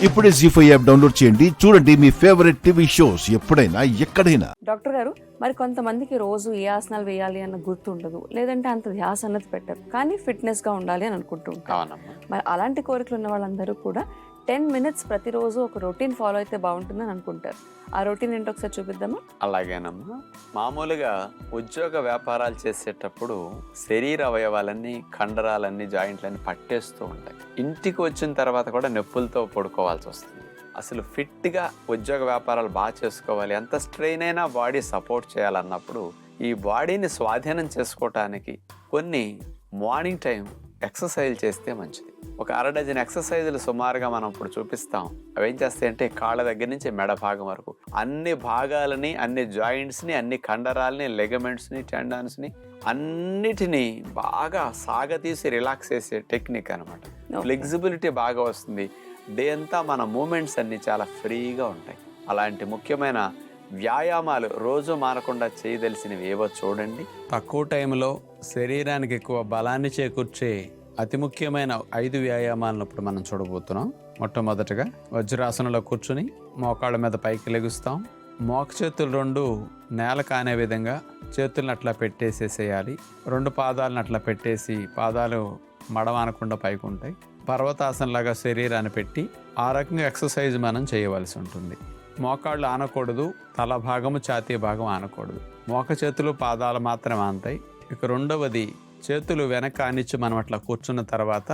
ఇప్పుడే జీ5 app download చేయండి. చూడండి మీ ఫేవరెట్ టీవీ షోస్ ఎప్పుడైనా ఎక్కడైనా. డాక్టర్ గారు, మరి కొంతమందికి రోజు ఏ ఆసనాలు వేయాలి అన్న గుర్తు ఉండదు, లేదంటే అంత ధ్యాస అన్నది పెట్టరు, కానీ ఫిట్నెస్ గా ఉండాలి అని అనుకుంటూ ఉంటారు. మరి అలాంటి కోరికలు ఉన్న వాళ్ళందరూ కూడా 10 minutes ప్రతిరోజు ఒక రొటీన్ ఫాలో అయితే బాగుంటుందని అనుకుంటారు. ఆ రొటీన్ ఏంటో ఒకసారి చూపిద్దామా? అలాగేనమ్మా. మామూలుగా ఉద్యోగ వ్యాపారాలు చేసేటప్పుడు శరీర అవయవాలన్నీ, కండరాలన్నీ, జాయింట్లన్నీ పట్టేస్తూ ఉంటాయి. ఇంటికి వచ్చిన తర్వాత కూడా నొప్పులతో పడుకోవాల్సి వస్తుంది. అసలు ఫిట్గా ఉద్యోగ వ్యాపారాలు బాగా చేసుకోవాలి, ఎంత స్ట్రెయిన్ అయినా బాడీ సపోర్ట్ చేయాలన్నప్పుడు ఈ బాడీని స్వాధీనం చేసుకోవటానికి కొన్ని మార్నింగ్ టైం ఎక్సర్సైజ్ చేస్తే మంచిది. ఒక 1/2 డజన్ ఎక్సర్సైజులు సుమారుగా మనం ఇప్పుడు చూపిస్తాం. అవి ఏం చేస్తాయంటే కాళ్ళ దగ్గర నుంచి మెడ భాగం వరకు అన్ని భాగాలని, అన్ని జాయింట్స్ని, అన్ని కండరాలని, లెగమెంట్స్ని, టెండాన్స్ని అన్నిటినీ బాగా సాగతీసి రిలాక్స్ చేసే టెక్నిక్ అనమాట. ఫ్లెక్సిబిలిటీ బాగా వస్తుంది. డే అంతా మన మూమెంట్స్ అన్ని చాలా ఫ్రీగా ఉంటాయి. అలాంటి ముఖ్యమైన వ్యాయామాలు రోజు మానకుండా చేయదలిసినవి ఏవో చూడండి. తక్కువ టైంలో శరీరానికి ఎక్కువ బలాన్ని చేకూర్చే అతి ముఖ్యమైన 5 వ్యాయామాలను ఇప్పుడు మనం చూడబోతున్నాం. మొట్టమొదటగా వజ్రాసనంలో కూర్చుని మోకాళ్ళ మీద పైకి లెగుస్తాం. మోక చేతులు 2 నేల కానే విధంగా చేతులను అట్లా పెట్టేసేసేయాలి. 2 పాదాలను అట్లా పెట్టేసి పాదాలు మడవానకుండా పైకి ఉంటాయి. పర్వతాసనలాగా శరీరాన్ని పెట్టి ఆ రకంగా ఎక్సర్సైజ్ మనం చేయవలసి ఉంటుంది. మోకాళ్ళు ఆనకూడదు, తల భాగము ఛాతీ భాగం ఆనకూడదు. మోక చేతులు పాదాలు మాత్రమే ఆనతాయి. ఇక రెండవది, చేతులు వెనక ఆనిచ్చి మనం అట్లా కూర్చున్న తర్వాత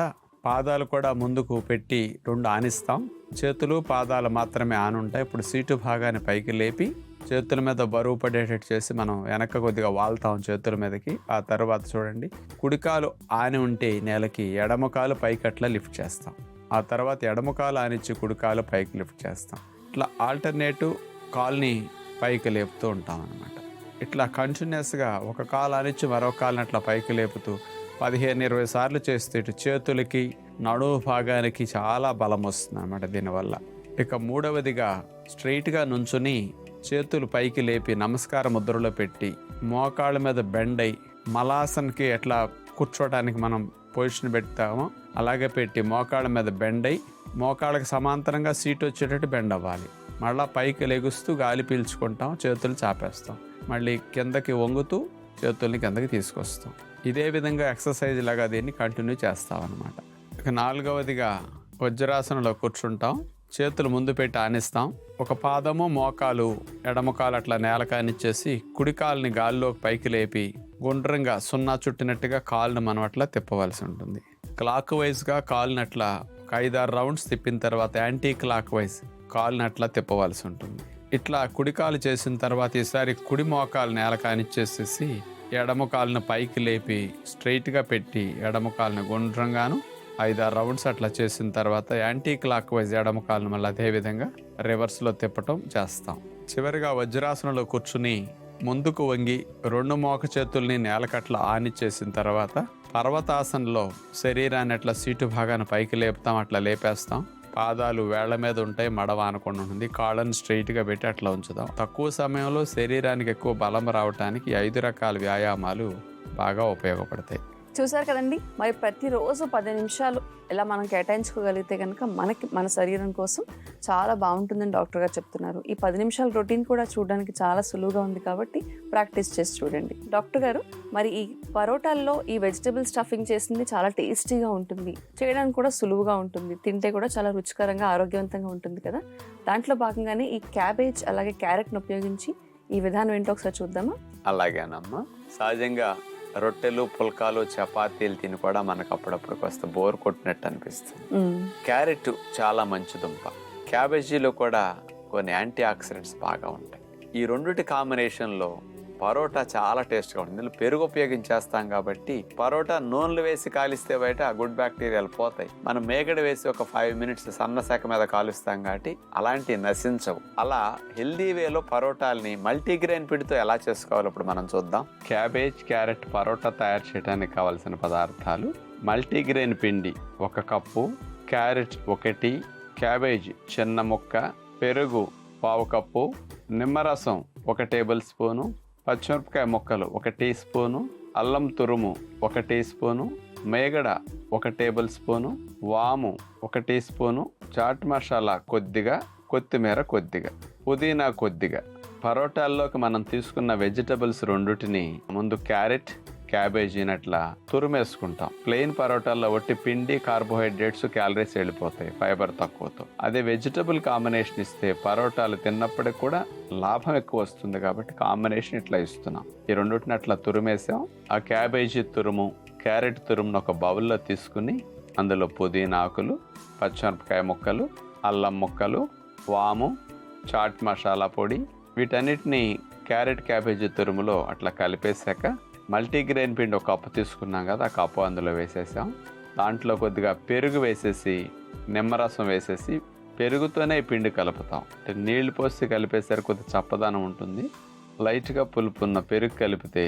పాదాలు కూడా ముందుకు పెట్టి 2 ఆనిస్తాం. చేతులు పాదాలు మాత్రమే ఆనుంటాయి. ఇప్పుడు సీటు భాగాన్ని పైకి లేపి చేతుల మీద బరువు పడేటట్టు చేసి మనం వెనక కొద్దిగా వాళ్తాం చేతుల మీదకి. ఆ తర్వాత చూడండి, కుడికాలు ఆని ఉంటే నేలకి, ఎడమకాలు పైకి అట్లా లిఫ్ట్ చేస్తాం. ఆ తర్వాత ఎడమకాలు ఆనిచ్చి కుడికాలు పైకి లిఫ్ట్ చేస్తాం. ఇట్లా ఆల్టర్నేటివ్ కాల్ని పైకి లేపుతూ ఉంటాం అన్నమాట. ఇట్లా కంటిన్యూస్గా ఒక కాలు ఆనిచ్చి మరో కాలుని అట్లా పైకి లేపుతూ 15-20 సార్లు చేస్తే ఇటు చేతులకి, నడుము భాగానికి చాలా బలం వస్తుంది అన్నమాట దీనివల్ల. ఇక మూడవదిగా, స్ట్రైట్గా నుంచుని చేతులు పైకి లేపి నమస్కార ముద్రలో పెట్టి మోకాళ్ళ మీద బెండ్ అయి మలాసన్కి ఎట్లా కూర్చోవడానికి మనం పొజిషన్ పెడతామో అలాగే పెట్టి మోకాళ్ళ మీద బెండ్ అయి మోకాళ్ళకి సమాంతరంగా సీట్ వచ్చేటట్టు బెండ్ అవ్వాలి. మళ్ళీ పైకి లెగుస్తూ గాలి పీల్చుకుంటాం, చేతులు చాపేస్తాం. మళ్ళీ కిందకి వంగుతూ చేతుల్ని కిందకి తీసుకొస్తాం. ఇదే విధంగా ఎక్సర్సైజ్ లాగా దీన్ని కంటిన్యూ చేస్తాం అన్నమాట. ఇక 4వదిగా వజ్రాసనంలో కూర్చుంటాం. చేతులు ముందు పెట్టి ఆనిస్తాం. ఒక పాదము, మోకాలు, ఎడమకాలు అట్లా నేల కానిచ్చేసి కుడి కాలుని గాల్లోకి పైకి లేపి గుండ్రంగా 0 చుట్టినట్టుగా కాలుని మనం అట్లా తిప్పవలసి ఉంటుంది. క్లాక్ వైజ్గా కాలుని అట్లా 5-6 రౌండ్స్ తిప్పిన తర్వాత యాంటీ క్లాక్ వైజ్ కాలుని అట్లా తిప్పవలసి ఉంటుంది. ఇట్లా కుడి కాలు చేసిన తర్వాత ఈసారి కుడి మోకాలు నేల కానిచ్చేసేసి ఎడమ కాలుని పైకి లేపి స్ట్రైట్గా పెట్టి ఎడమ కాలుని గుండ్రంగాను 5-6 రౌండ్స్ అట్లా చేసిన తర్వాత యాంటీ క్లాక్ వైజ్ ఎడమ కాలుని మళ్ళీ అదేవిధంగా రివర్స్లో తిప్పటం చేస్తాం. చివరిగా వజ్రాసనంలో కూర్చుని ముందుకు వంగి 2 మోక చేతుల్ని నేలకట్లా ఆనిచ్చేసిన తర్వాత పర్వతాసనంలో శరీరాన్ని అట్లా సీటు భాగాన్ని పైకి లేపుతాం, అట్లా లేపేస్తాం. పాదాలు వేళ్ల మీద ఉంటాయి, మడవ ఆనకుండా ఉంటుంది. కాళ్ళని స్ట్రైట్గా పెట్టి అట్లా ఉంచుదాం. తక్కువ సమయంలో శరీరానికి ఎక్కువ బలం రావడానికి 5 రకాల వ్యాయామాలు బాగా ఉపయోగపడతాయి. చూసారు కదండి, మరి ప్రతిరోజు 10 నిమిషాలు ఇలా మనం కేటాయించుకోగలిగితే కనుక మన శరీరం కోసం చాలా బాగుంటుందని డాక్టర్ గారు చెప్తున్నారు. ఈ 10 నిమిషాల రొటీన్ కూడా చూడడానికి చాలా సులువుగా ఉంది కాబట్టి ప్రాక్టీస్ చేసి చూడండి. డాక్టర్ గారు, మరి ఈ పరోటాల్లో ఈ వెజిటబుల్ స్టఫింగ్ చేసింది చాలా టేస్టీగా ఉంటుంది, చేయడానికి కూడా సులువుగా ఉంటుంది, తింటే కూడా చాలా రుచికరంగా ఆరోగ్యవంతంగా ఉంటుంది కదా. దాంట్లో భాగంగానే ఈ క్యాబేజ్ అలాగే క్యారెట్ను ఉపయోగించి ఈ విధానం ఏంటో ఒకసారి చూద్దామా? అలాగేనమ్మా. సహజంగా రొట్టెలు, పుల్కాలు, చపాతీలు తిని కూడా మనకు అప్పుడప్పుడు కాస్త బోర్ కొట్టినట్టు అనిపిస్తుంది. క్యారెట్ చాలా మంచి దుంప. క్యాబేజీలో కూడా కొన్ని యాంటీ ఆక్సిడెంట్స్ బాగా ఉంటాయి. ఈ రెండిటి కాంబినేషన్లో పరోటా చాలా టేస్ట్గా ఉంటుంది. ఇందులో పెరుగు ఉపయోగించేస్తాం కాబట్టి పరోటా నూనెలు వేసి కాలిస్తే బయట ఆ గుడ్ బ్యాక్టీరియాలు పోతాయి. మనం మేగడ వేసి ఒక 5 minutes సన్న శాఖ మీద కాలుస్తాం కాబట్టి అలాంటివి నశించవు. అలా హెల్దీ వేలో పరోటాలని మల్టీగ్రెయిన్ పిండితో ఎలా చేసుకోవాలో ఇప్పుడు మనం చూద్దాం. క్యాబేజ్, క్యారెట్ పరోటా తయారు చేయడానికి కావాల్సిన పదార్థాలు: మల్టీగ్రెయిన్ పిండి 1 కప్పు, క్యారెట్ 1, క్యాబేజ్ చిన్న ముక్క, పెరుగు 1/2 కప్పు, నిమ్మరసం 1 టేబుల్ స్పూను, పచ్చిమిరపకాయ ముక్కలు 1 టీ స్పూను, అల్లం తురుము 1 టీ స్పూను, మేగడ 1 టేబుల్ స్పూను, వాము 1 టీ స్పూను, చాట్ మసాలా కొద్దిగా, కొత్తిమీర కొద్దిగా, పుదీనా కొద్దిగా. పరోటాల్లోకి మనం తీసుకున్న వెజిటబుల్స్ రెండుటిని ముందు క్యారెట్, క్యాబేజీని అట్లా తురిమేసుకుంటాం. ప్లెయిన్ పరోటాల్లో ఒట్టి పిండి, కార్బోహైడ్రేట్స్, క్యాలరీస్ వెళ్ళిపోతాయి ఫైబర్ తక్కువతో. అదే వెజిటబుల్ కాంబినేషన్ ఇస్తే పరోటాలు తిన్నప్పటికి కూడా లాభం ఎక్కువ వస్తుంది కాబట్టి కాంబినేషన్ ఇట్లా ఇస్తున్నాం. ఈ రెండుటిని అట్లా తురిమేసాం. ఆ క్యాబేజీ తురుము, క్యారెట్ తురుమును ఒక బౌల్లో తీసుకుని అందులో పుదీనా ఆకులు, పచ్చిమిరపకాయ ముక్కలు, అల్లం ముక్కలు, వాము, చాట్ మసాలా పొడి, వీటన్నిటిని క్యారెట్, క్యాబేజీ తురుములో అట్లా కలిపేశాక మల్టీగ్రెయిన్ పిండి ఒక కప్పు తీసుకున్నాం కదా, ఆ కప్పు అందులో వేసేసాం. దాంట్లో కొద్దిగా పెరుగు వేసేసి, నిమ్మరసం వేసేసి, పెరుగుతోనే పిండి కలుపుతాం. అంటే నీళ్లు పోసి కలిపేసరికి కొద్దిగా చప్పదనం ఉంటుంది. లైట్గా పులుపున్న పెరుగు కలిపితే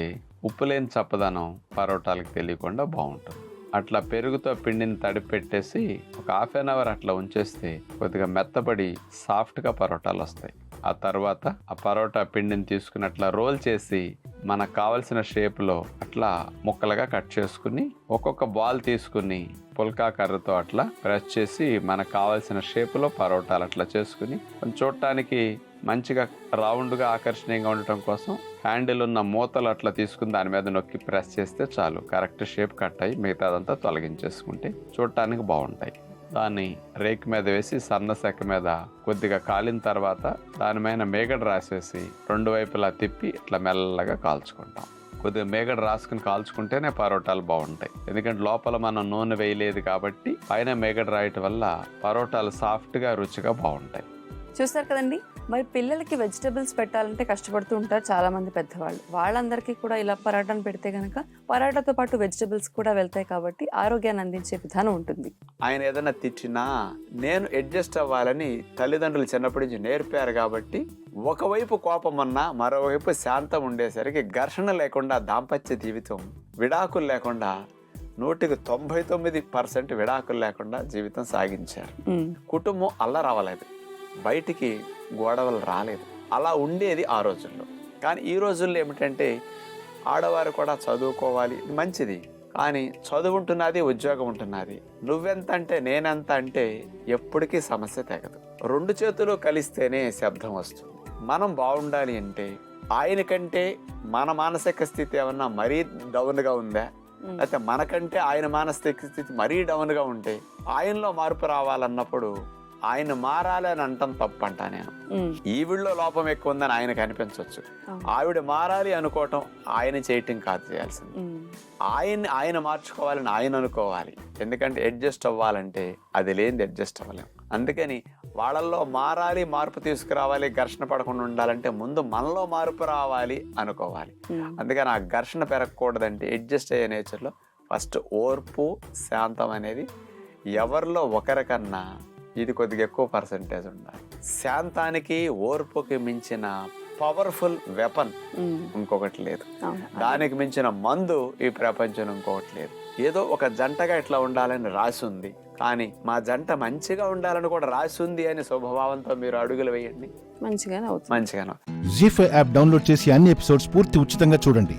ఉప్పు లేని చప్పదనం పరోటాలకు తెలియకుండా బాగుంటుంది. అట్లా పెరుగుతో పిండిని తడిపి పెట్టేసి ఒక హాఫ్ అన్ అవర్ అట్లా ఉంచేస్తే కొద్దిగా మెత్తబడి సాఫ్ట్గా పరోటాలు వస్తాయి. ఆ తర్వాత ఆ పరోటా పిండిని తీసుకుని అట్లా రోల్ చేసి మనకు కావలసిన షేప్లో అట్లా ముక్కలుగా కట్ చేసుకుని ఒక్కొక్క బాల్ తీసుకుని పుల్కా కర్రతో అట్లా ప్రెస్ చేసి మనకు కావాల్సిన షేప్లో పరోటాలు అట్లా చేసుకుని కొంచెం చూడటానికి మంచిగా రౌండ్గా ఆకర్షణీయంగా ఉండటం కోసం హ్యాండిల్ ఉన్న మూతలు అట్లా తీసుకుని దాని మీద నొక్కి ప్రెస్ చేస్తే చాలు, కరెక్ట్ షేప్ కట్ అయ్యి మిగతాదంతా తొలగించేసుకుంటే చూడటానికి బాగుంటాయి. దాన్ని రేక్ మీద వేసి సన్న సెక్క మీద కొద్దిగా కాలిన తర్వాత దాని మీద మేగడ రాసేసి రెండు వైపులా తిప్పి ఇట్లా మెల్లగా కాల్చుకుంటాం. కొద్దిగా మేగడ రాసుకుని కాల్చుకుంటేనే పరోటాలు బాగుంటాయి. ఎందుకంటే లోపల మనం నూనె వేయలేదు కాబట్టి పైన మేగడ రాయటం వల్ల పరోటాలు సాఫ్ట్గా రుచిగా బాగుంటాయి. చూస్తారు కదండి, మరి పిల్లలకి వెజిటబుల్స్ పెట్టాలంటే కష్టపడుతూ ఉంటారు చాలా మంది పెద్దవాళ్ళు. వాళ్ళందరికీ కూడా ఇలా పరాటాను పెడితే కనుక పరాటాతో పాటు వెజిటబుల్స్ కూడా వెళ్తాయి కాబట్టి ఆరోగ్యాన్ని అందించే విధానం ఉంటుంది. ఆయన ఏదైనా తిట్టినా నేను అడ్జస్ట్ అవ్వాలని తల్లిదండ్రులు చిన్నప్పటి నుంచి నేర్పారు కాబట్టి ఒకవైపు కోపం అన్నా మరోవైపు శాంతం ఉండేసరికి ఘర్షణ లేకుండా దాంపత్య జీవితం, విడాకులు లేకుండా 99% విడాకులు లేకుండా జీవితం సాగించారు. కుటుంబం అల్లరవ్వలేదు, బయటికి గొడవలు రాలేదు. అలా ఉండేది ఆ రోజుల్లో. కానీ ఈ రోజుల్లో ఏమిటంటే ఆడవారు కూడా చదువుకోవాలి, మంచిది, కానీ చదువుంటున్నది, ఉద్యోగం ఉంటున్నది, నువ్వెంత అంటే నేనెంత అంటే ఎప్పటికీ సమస్య తెగదు. రెండు చేతులు కలిస్తేనే శబ్దం వస్తుంది. మనం బాగుండాలి అంటే ఆయనకంటే మన మానసిక స్థితి ఏమన్నా మరీ డౌన్గా ఉందా, అయితే మనకంటే ఆయన మానసిక స్థితి మరీ డౌన్గా ఉంటే ఆయనలో మార్పు రావాలన్నప్పుడు ఆయన మారాలి అని అంటాం తప్పంట. నేను ఈవిడలో లోపం ఎక్కువ ఉందని ఆయనకు అనిపించవచ్చు. ఆవిడ మారాలి అనుకోవటం ఆయన చేయటం కాదు చేయాల్సింది. ఆయన మార్చుకోవాలని ఆయన అనుకోవాలి. ఎందుకంటే అడ్జస్ట్ అవ్వాలంటే అది లేనిది అడ్జస్ట్ అవ్వలేం. అందుకని వాళ్ళల్లో మారాలి, మార్పు తీసుకురావాలి, ఘర్షణ పడకుండా ఉండాలంటే ముందు మనలో మార్పు రావాలి అనుకోవాలి. అందుకని ఆ ఘర్షణ పెరగకూడదంటే అడ్జస్ట్ అయ్యే నేచర్లో ఫస్ట్ ఓర్పు, శాంతం అనేది ఎవరిలో ఒకరికన్నా ఇది కొద్దిగా ఎక్కువ పర్సెంటేజ్ ఉండాలి. శాంతానికి, ఓర్పుకి మించిన పవర్ఫుల్ వెపన్ ఇంకొకటి లేదు. దానికి మించిన మందు ఈ ప్రపంచం ఇంకొకటి లేదు. ఏదో ఒక జంటగా ఇట్లా ఉండాలని రాసి ఉంది, కానీ మా జంట మంచిగా ఉండాలని కూడా రాసి ఉంది అని స్వభావంతో మీరు అడుగులు వేయండి, మంచిగానే. జీ5 యాప్ డౌన్లోడ్ చేసి అన్ని ఎపిసోడ్స్ పూర్తి ఉచితంగా చూడండి.